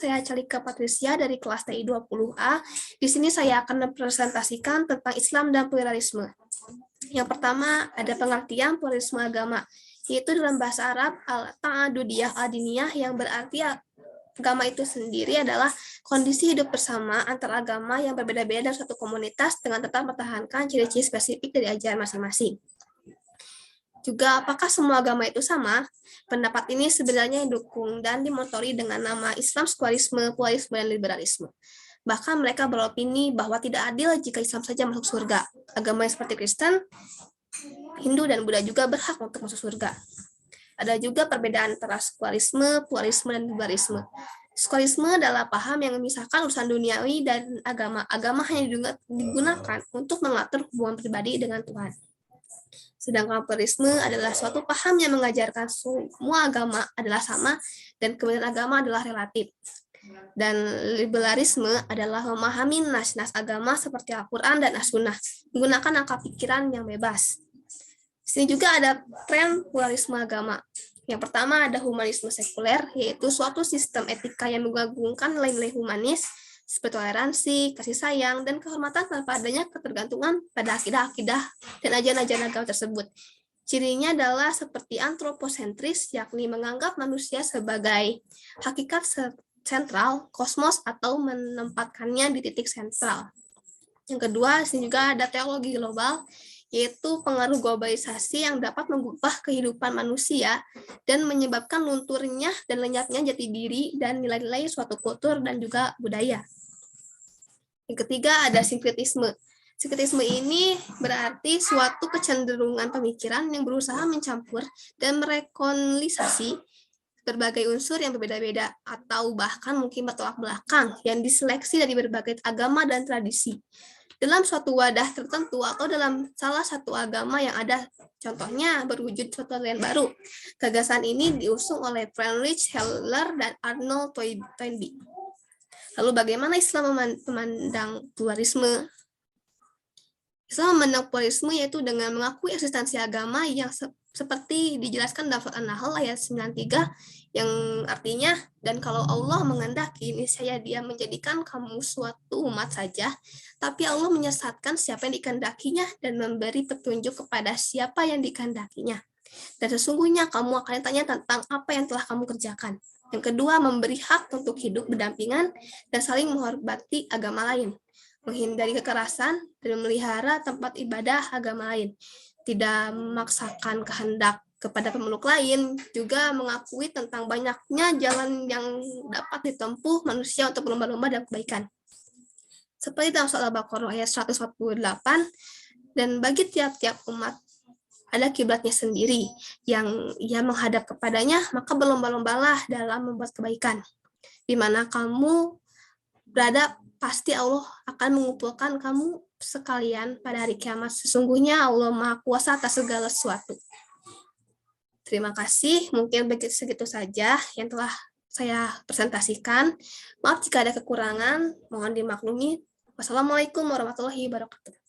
Saya Celika Patricia dari kelas TI 20A. Di sini saya akan mempresentasikan tentang Islam dan pluralisme. Yang pertama, ada pengertian pluralisme agama, yaitu dalam bahasa Arab al-ta'adudiyah al-diniyah, yang berarti agama itu sendiri adalah kondisi hidup bersama antar agama yang berbeda-beda dalam satu komunitas dengan tetap mempertahankan ciri-ciri spesifik dari ajaran masing-masing. Juga, apakah semua agama itu sama? Pendapat ini sebenarnya didukung dan dimotori dengan nama Islam, sekularisme, pluralisme, dan liberalisme. Bahkan mereka beropini bahwa tidak adil jika Islam saja masuk surga. Agama yang seperti Kristen, Hindu, dan Buddha juga berhak untuk masuk surga. Ada juga perbedaan antara sekularisme, pluralisme, dan liberalisme. Sekularisme adalah paham yang memisahkan urusan duniawi dan agama. Agama hanya digunakan untuk mengatur hubungan pribadi dengan Tuhan. Sedangkan pluralisme adalah suatu paham yang mengajarkan semua agama adalah sama dan kebenaran agama adalah relatif. Dan liberalisme adalah memahami nas-nas agama seperti Al-Quran dan As-Sunnah, menggunakan akal pikiran yang bebas. Di sini juga ada tren pluralisme agama. Yang pertama ada humanisme sekuler, yaitu suatu sistem etika yang mengagungkan nilai-nilai humanis, seperti toleransi, kasih sayang, dan kehormatan tanpa adanya ketergantungan pada akidah-akidah dan ajaran-ajaran agama tersebut. Cirinya adalah seperti antroposentris, yakni menganggap manusia sebagai hakikat sentral, kosmos, atau menempatkannya di titik sentral. Yang kedua, di sini juga ada teologi global, yaitu pengaruh globalisasi yang dapat mengubah kehidupan manusia dan menyebabkan lunturnya dan lenyapnya jati diri dan nilai-nilai suatu kultur dan juga budaya. Yang ketiga ada sinkretisme. Sinkretisme ini berarti suatu kecenderungan pemikiran yang berusaha mencampur dan merekonisasi berbagai unsur yang berbeda-beda atau bahkan mungkin bertolak belakang yang diseleksi dari berbagai agama dan tradisi dalam suatu wadah tertentu atau dalam salah satu agama yang ada. Contohnya berwujud suatu aliran baru. Gagasan ini diusung oleh Friedrich Heller dan Arnold Toynbee. Lalu bagaimana Islam memandang pluralisme? Islam memandang pluralisme yaitu dengan mengakui eksistensi agama yang seperti dijelaskan dalam surat An-Nahl ayat 93, yang artinya, dan kalau Allah menghendaki, niscaya Dia menjadikan kamu suatu umat saja, tapi Allah menyesatkan siapa yang dikehendakinya dan memberi petunjuk kepada siapa yang dikehendakinya. Dan sesungguhnya kamu akan ditanya tentang apa yang telah kamu kerjakan. Yang kedua, memberi hak untuk hidup berdampingan dan saling menghormati agama lain, menghindari kekerasan dan memelihara tempat ibadah agama lain, tidak memaksakan kehendak kepada pemeluk lain, juga mengakui tentang banyaknya jalan yang dapat ditempuh manusia untuk berlomba-lomba dalam kebaikan. Seperti dalam surat Al-Baqarah ayat 148, dan bagi tiap-tiap umat ada kiblatnya sendiri yang ia menghadap kepadanya, maka berlomba-lombalah dalam membuat kebaikan. Di mana kamu berada, pasti Allah akan mengumpulkan kamu sekalian pada hari kiamat. Sesungguhnya Allah Maha Kuasa atas segala sesuatu. Terima kasih, mungkin segitu saja yang telah saya presentasikan. Maaf jika ada kekurangan, mohon dimaklumi. Wassalamualaikum warahmatullahi wabarakatuh.